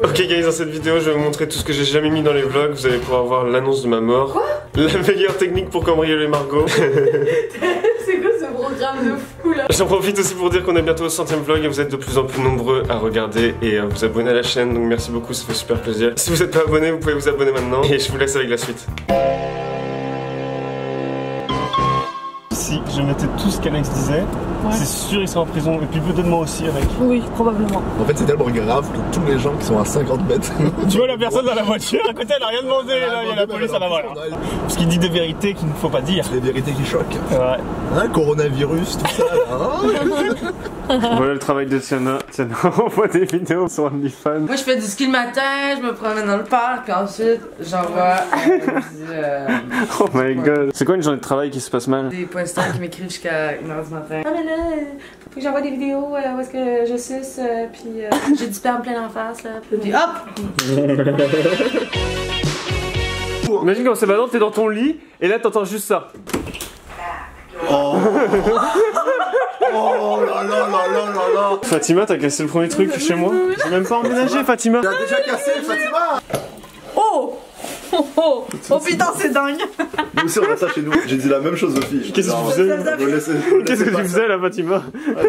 Ok guys, dans cette vidéo je vais vous montrer tout ce que j'ai jamais mis dans les vlogs. Vous allez pouvoir voir l'annonce de ma mort. Quoi? La meilleure technique pour cambrioler Margot. C'est quoi ce programme de fou là? J'en profite aussi pour dire qu'on est bientôt au 100e vlog et vous êtes de plus en plus nombreux à regarder et à vous abonner à la chaîne. Donc merci beaucoup, ça fait super plaisir. Si vous n'êtes pas abonné, vous pouvez vous abonner maintenant. Et je vous laisse avec la suite. Si je mettais tout ce qu'Alex disait, c'est sûr il sera en prison. Et puis peut-être moi aussi avec. Oui, probablement. En fait c'est tellement grave que tous les gens qui sont à 50 mètres. Tu vois la personne dans la voiture à côté, elle a rien demandé, là il y a la police à la voilà. Parce qu'il dit des vérités qu'il ne faut pas dire. Des vérités qui choquent. Ouais. Hein, coronavirus, tout ça là. Voilà le travail de Tiana. Tiana envoie des vidéos sur OnlyFans. Moi je fais du ski le matin, je me promène dans le parc, puis ensuite j'envoie Oh my god. C'est quoi une journée de travail qui se passe mal? des poistons qui m'écrivent jusqu'à 1h du matin. Ah mais là, faut que j'envoie des vidéos où est-ce que je suce, puis j'ai du sperme plein en face là, puis hop! Imagine quand c'est maintenant, t'es dans ton lit et là t'entends juste ça. Oh. Oh là là là là là là. Fatima, t'as cassé le premier truc chez moi. J'ai même pas emménagé, Fatima. T'as déjà cassé, Fatima. Oh! Oh putain, c'est dingue! Nous aussi on a ça chez nous. J'ai dit la même chose aux filles. Qu'est-ce que tu faisais? Qu'est-ce que tu faisais là, Fatima?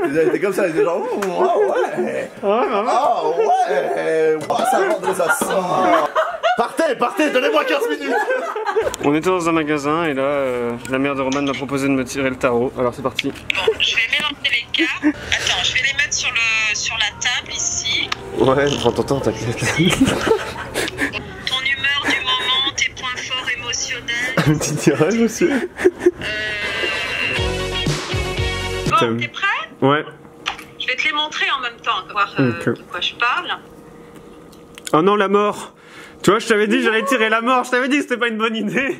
Elle était comme ça, elle était genre oh ouais. Oh ouais. Oh ça rendrait ça sent. Partez, donnez-moi 15 minutes. On était dans un magasin et là, la mère de Roman m'a proposé de me tirer le tarot. Alors c'est parti. Bon, je vais mélanger les cartes. Attends, je vais les mettre sur la table ici. Ouais, prends ton temps, t'inquiète. Ton humeur du moment, tes points forts émotionnels. Un petit tirage aussi. Bon, t'es prêt? Ouais. Je vais te les montrer en même temps, voir de quoi je parle. Oh non, la mort. Tu vois, je t'avais dit j'allais tirer la mort. Je t'avais dit que c'était pas une bonne idée.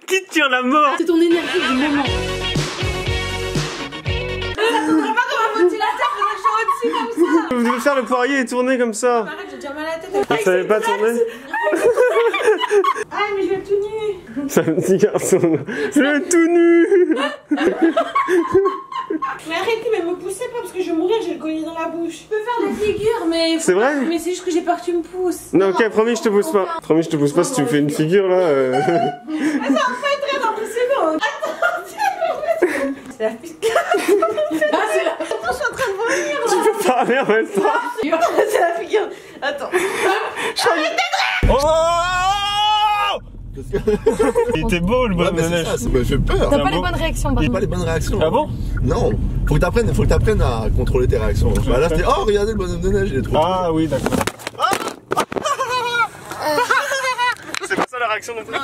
Qui tire la mort? C'est ton énergie du moment. Ça tournerait pas comme un ventilateur, je vais au-dessus comme ça. Vous devez faire le poirier et tourner comme ça. Arrête, j'ai déjà mal à la tête. Je savais pas tourner. Ah mais je vais être tout nu. C'est un petit garçon. Je vais être tout nu. Mais arrêtez, mais me poussez pas parce que je vais mourir, j'ai le collier dans la bouche. Je peux faire la figure, mais... C'est vrai? Mais c'est juste que j'ai peur que tu me pousses. Non, ok, promis, je te pousse pas. Promis, je te pousse pas si tu me fais une figure là. Ah, ça va pas être très impressionnant. Attends, c'est la figure. Ah, c'est la... Attends, je suis en train de vomir. Tu peux parler en même temps. C'est la figure. Attends. Oh! Il était beau le bonhomme de neige. Ça me fait peur. T'as pas les bonnes réactions, par J'ai contre. pas les bonnes réactions. Ah bon? Non. Faut que t'apprennes à contrôler tes réactions. Bah là c'était oh regardez le bonhomme de neige, il est trop Ah oui, d'accord. C'est pas ça la réaction non plus.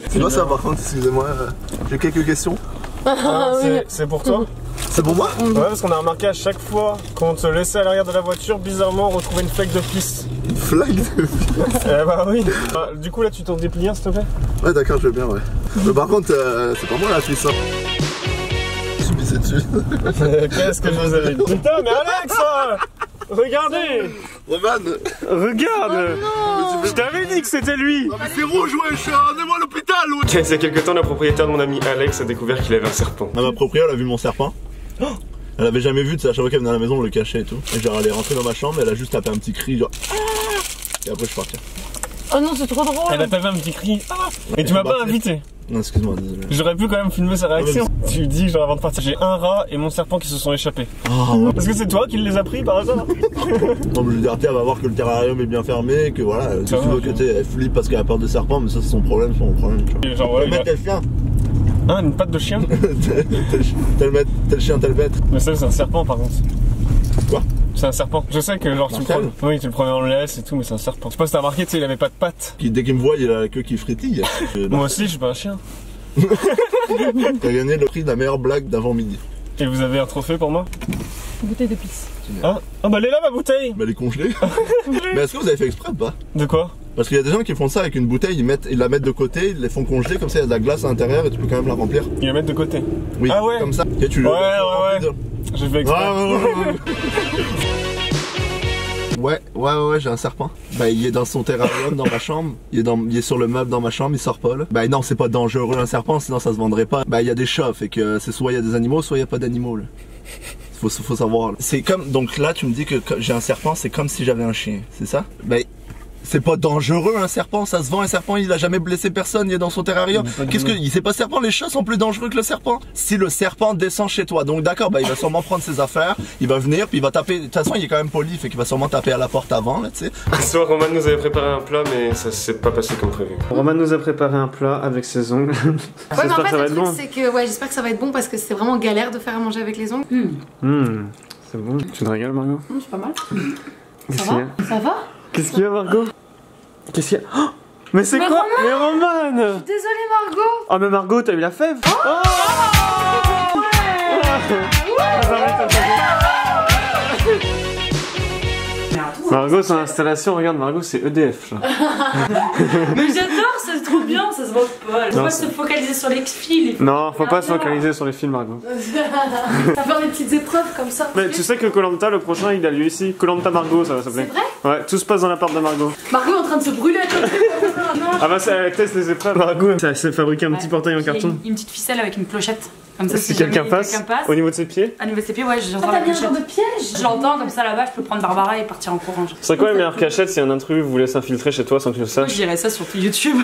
C'est quoi ça par contre, excusez-moi. J'ai quelques questions. C'est pour toi? C'est pour moi? Ouais, parce qu'on a remarqué à chaque fois qu'on te laissait à l'arrière de la voiture, bizarrement on retrouvait une flaque de pisse. Une flaque de Eh bah oui. Du coup là tu t'en déplies un s'il te plaît? Ouais d'accord, je veux bien ouais. Mais par contre c'est pas moi la Suisse. Je suis pissé dessus. Qu'est-ce que je vous avais dit? Putain mais Alex! Regardez! Roman! Regarde! Je t'avais dit que c'était lui! Ah mais c'est rouge wesh! Emmenez-moi à l'hôpital! Il y a quelques temps, la propriétaire de mon ami Alex a découvert qu'il avait un serpent. Ma propriétaire elle a vu mon serpent. Elle avait jamais vu, tu sais, à chaque fois qu'elle venait à la maison on le cachait et tout. Et genre elle est rentrée dans ma chambre, elle a juste tapé un petit cri genre et après je suis parti. Oh non, c'est trop drôle. Elle a tapé un petit cri. Et tu m'as pas invité. Non excuse-moi, désolé. J'aurais pu quand même filmer sa réaction. Tu lui dis genre avant de partir, j'ai un rat et mon serpent qui se sont échappés. Oh, Est-ce que c'est toi qui les as pris par hasard? non mais je veux dire, elle va voir que le terrarium est bien fermé, que voilà, Ça va, que elle flippe parce qu'elle a peur de serpent, mais ça c'est son problème, tu vois. Et genre voilà, Tel chien. Ah, une patte de chien? tel chien, tel maître. Mais ça c'est un serpent par contre. Quoi? C'est un serpent. Je sais que genre tu le Marcel. prends. Oui, tu le prenais en laisse et tout, mais c'est un serpent. Je sais pas si t'as remarqué, tu sais, il avait pas de pattes. Dès qu'il me voit, il a la queue qui frétille. Moi aussi, je suis pas un chien. T'as gagné le prix de la meilleure blague d'avant midi. Et vous avez un trophée pour moi? Bouteille de pisse. Ah, bah elle est là ma bouteille! Mais elle est congelée. Mais est-ce que vous avez fait exprès ou pas? De quoi? Parce qu'il y a des gens qui font ça avec une bouteille, ils la mettent de côté, ils les font congeler, comme ça il y a de la glace à l'intérieur et tu peux quand même la remplir. Il la mettre de côté. Oui, Ah ouais? comme ça. Et tu Ouais. J'ai fait exprès. Ouais, j'ai un serpent. Bah, il est dans son terrarium dans ma chambre. Il est sur le meuble dans ma chambre, il sort pas là. Bah, non, c'est pas dangereux un serpent, sinon ça se vendrait pas. Bah, il y a des chats, fait que c'est soit il y a des animaux, soit il y a pas d'animaux là. faut savoir. C'est comme, donc là tu me dis que j'ai un serpent, c'est comme si j'avais un chien, c'est ça? Ben, c'est pas dangereux un serpent, ça se vend un serpent, il a jamais blessé personne, il est dans son terrarium. Qu'est-ce que, c'est pas serpent, les chats sont plus dangereux que le serpent. Si le serpent descend chez toi, donc d'accord, bah il va sûrement prendre ses affaires, il va venir, puis il va taper, de toute façon il est quand même poli, fait qu'il va sûrement taper à la porte avant, là, tu sais. Ce soir, Roman nous avait préparé un plat, mais ça s'est pas passé comme prévu. Roman nous a préparé un plat avec ses ongles. Ouais, mais en J'espère que fait, ça va le être truc, bon. c'est que ouais, j'espère que ça va être bon parce que c'est vraiment galère de faire à manger avec les ongles. C'est bon. Tu te régales, Margot? C'est pas mal. Qu'est-ce Ça qu'il y a? va? Ça va? Qu'est-ce qu'il y a, Margot? Qu'est-ce qu'il y a? Oh, mais c'est quoi? Mais Roman! Désolée, Margot! Oh, mais Margot, t'as eu la fève? Margot, son installation, regarde, Margot, c'est EDF. Là. Mais j'adore, c'est trop bien, ça se voit pas. Faut Non, pas se focaliser sur les fils. Non, faut pas se focaliser sur les films, Margot. Ça va faire des petites épreuves comme ça. Mais tu sais que Koh-Lanta, le prochain, il a lieu ici. Koh-Lanta Margot, ça va s'appeler. C'est vrai? Ouais, tout se passe dans l'appart de Margot. Margot est en train de se brûler à côté. Ah bah, elle teste les épreuves. Margot, elle s'est fabriqué un petit portail en carton. Une petite ficelle avec une clochette. Comme ça, Si quelqu'un passe, au niveau de ses pieds. À niveau de ses pieds, ouais, j'entends la clochette. De piège. Je l'entends comme ça là-bas, je peux prendre Barbara et partir en courant. C'est quoi la meilleure cachette si un intrus voulait s'infiltrer chez toi sans que tu le Moi, je saches? dirais ça sur YouTube.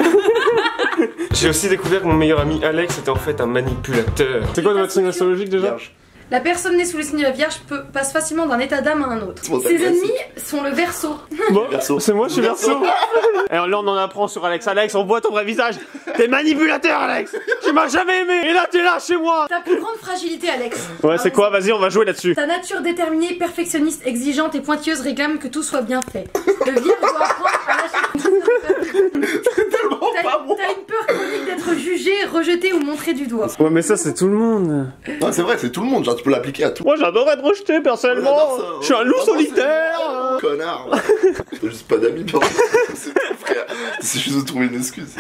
J'ai aussi découvert que mon meilleur ami Alex était en fait un manipulateur. C'est quoi votre signe astrologique déjà? La personne née sous le signe de la Vierge passe facilement d'un état d'âme à un autre. Ses ennemis sont le Verseau. Bon, c'est moi, je suis Verseau. Et là, on en apprend sur Alex. Alex, on voit ton vrai visage. T'es manipulateur, Alex. Tu m'as jamais aimé. Et là, t'es là chez moi. Ta plus grande fragilité, Alex. Ouais, c'est quoi? Vas-y, on va jouer là-dessus. Ta nature déterminée, perfectionniste, exigeante et pointilleuse réclame que tout soit bien fait. Le Vierge doit apprendre à lâcher. T'as une peur chronique d'être jugé, rejeté ou montré du doigt. Ouais, mais ça, c'est tout le monde. Non, c'est vrai, c'est tout le monde, genre tu peux l'appliquer à tout. Moi, j'adore être rejeté, personnellement. Je suis un loup solitaire. Connard. T'as juste pas d'amis, c'est tout, frère. C'est juste de trouver une excuse.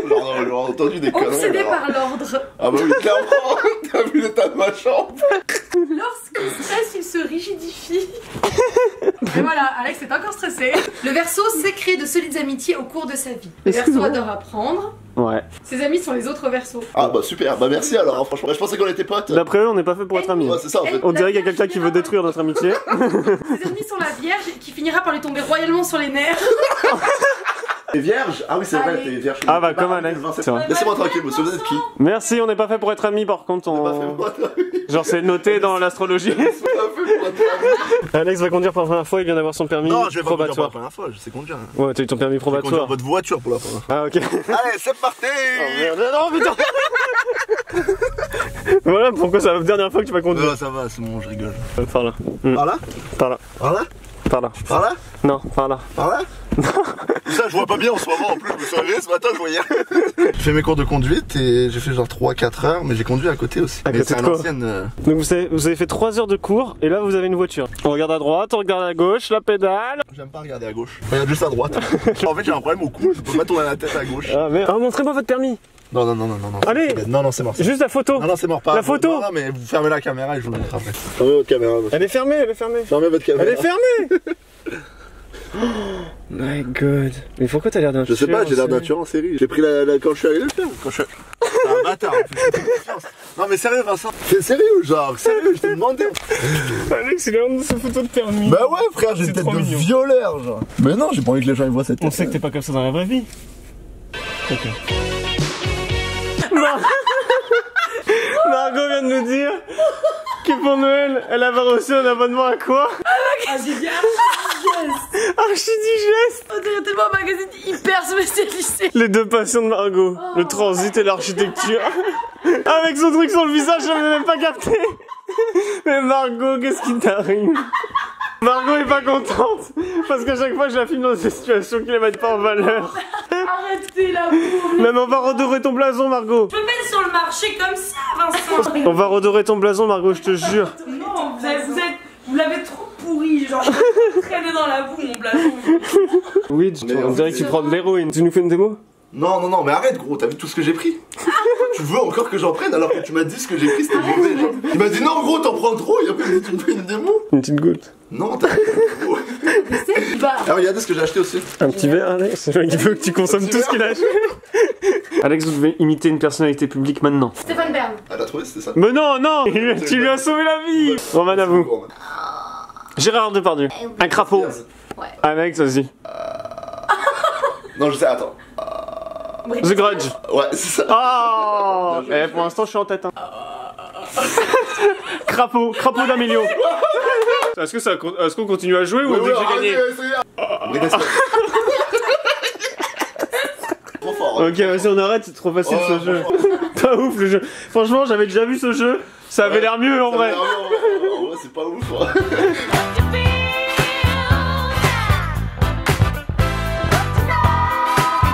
J'aurais entendu des conneries. Obsédé par l'ordre. Ah bah oui, clairement. T'as vu l'état de ma chambre? Lorsqu'il stresse, il se rigidifie. Et voilà, Alex est encore stressé. Le Verseau sait créer de solides amitiés au cours de sa vie. Le Verseau adore apprendre. Ouais. Ses amis sont les autres Verseaux. Ah bah super, bah merci alors, hein, franchement. Je pensais qu'on était potes. D'après eux, on n'est pas fait pour être amis. Ouais, c'est ça en fait. On dirait qu'il y a quelqu'un qui veut détruire notre amitié. Ses ennemis sont la Vierge qui finira par lui tomber royalement sur les nerfs. T'es vierge? Ah oui, c'est vrai, Allez. t'es vierge. Ah bah, comme Alex. C'est vrai. Laissez-moi tranquille, monsieur, vous êtes qui? Merci, on n'est pas fait pour être amis, par contre, Pas fait on... pour être amis. Genre, c'est noté dans l'astrologie. Pas fait pour être amis. Alex va conduire pour la première fois, il vient d'avoir son permis Non, je vais pas conduire pour la probatoire. première fois, je sais conduire. Ouais, t'as eu ton permis Je vais conduire probatoire. votre voiture pour la première fois. Ah, ok. Allez, c'est parti! Oh merde, non, putain. Voilà pourquoi c'est la dernière fois que tu vas conduire. Non, ça va, c'est bon, je rigole. Par là. Par là? Par là. Par là? Par là. Par là? Non, par là. Par là? Ça, je vois pas bien en ce moment en plus, vous savez, ce matin je voyais. J'ai fait mes cours de conduite et j'ai fait genre 3-4 heures, mais j'ai conduit à côté aussi. À Mais côté c'est de à quoi l'ancienne. Donc vous avez fait 3 heures de cours et là vous avez une voiture. On regarde à droite, on regarde à gauche, la pédale. J'aime pas regarder à gauche. Je regarde juste à droite. En fait, j'ai un problème au cou, je peux pas tourner la tête à gauche. Ah merde. Ah, montrez-moi votre permis. Non. Allez. Non, c'est mort. Juste la photo. Non, c'est mort. Pas. La photo. Non, mais vous fermez la caméra et je vous le montre après. Fermez votre caméra. Elle est fermée, elle est fermée. Fermez votre caméra. Elle est fermée. Oh my god. Mais pourquoi t'as l'air d'un Je sais pas, j'ai l'air d'un tueur en série. J'ai pris quand je suis allé le faire. C'est un bâtard. Non mais sérieux Vincent. C'est sérieux genre, sérieux, je t'ai demandé. Alex, il a honte de sa photo de permis. Bah ouais frère, j'ai une tête trop de mignon. violeur genre. Mais non, j'ai pas envie que les gens ils voient cette tête. On sait que t'es pas comme ça dans la vraie vie. Ok. Margot vient de nous dire que pour Noël, elle avait reçu un abonnement à quoi? Ah, j'ai dit Archidigeste. on dirait tellement un magazine hyper spécialisé. Les deux passions de Margot, le transit et l'architecture. Avec son truc sur le visage, je n'avais même pas capté. Mais Margot, qu'est-ce qui t'arrive? Margot est pas contente parce qu'à chaque fois je la filme dans des situations qui la mettent pas en valeur. Arrêtez la bourre. Mais on va redorer ton blason, Margot. Je peux mettre sur le marché comme ça, Vincent. On va redorer ton blason, Margot, je te jure. Non, vous l'avez trop pourri, genre traîné dans la boue mon blason. Oui, on dirait que tu prends de l'héroïne. Tu nous fais une démo? Non, mais arrête gros, t'as vu tout ce que j'ai pris? Tu veux encore que j'en prenne alors que tu m'as dit ce que j'ai pris c'était mauvais genre. Il m'a dit non gros t'en prends trop et après tu me fais une démo. Une petite goutte. Non t'as gros. Bah. Ah regardez ce que j'ai acheté aussi. Un petit verre, Alex. Il veut que tu consommes tout ce qu'il a acheté. Alex, vous devez imiter une personnalité publique maintenant. Stéphane Bern. Elle a trouvé, c'était ça? Mais non, non, tu lui as sauvé la vie. Roman, à vous. Gérard Depardieu. Un crapaud. Ouais. Alex, vas-y. Non, je sais, attends. The Grudge. Ouais, c'est ça. Oh. Eh, pour l'instant, je suis en tête. Hein. Crapaud d'Amélio. Est-ce qu'on continue à jouer ou on dit que j'ai gagné? Trop fort. Ok, vas-y, on arrête, c'est trop facile ce jeu. Pas ouf le jeu. Franchement, j'avais déjà vu ce jeu. Ça avait l'air mieux en vrai. En vrai, c'est pas ouf.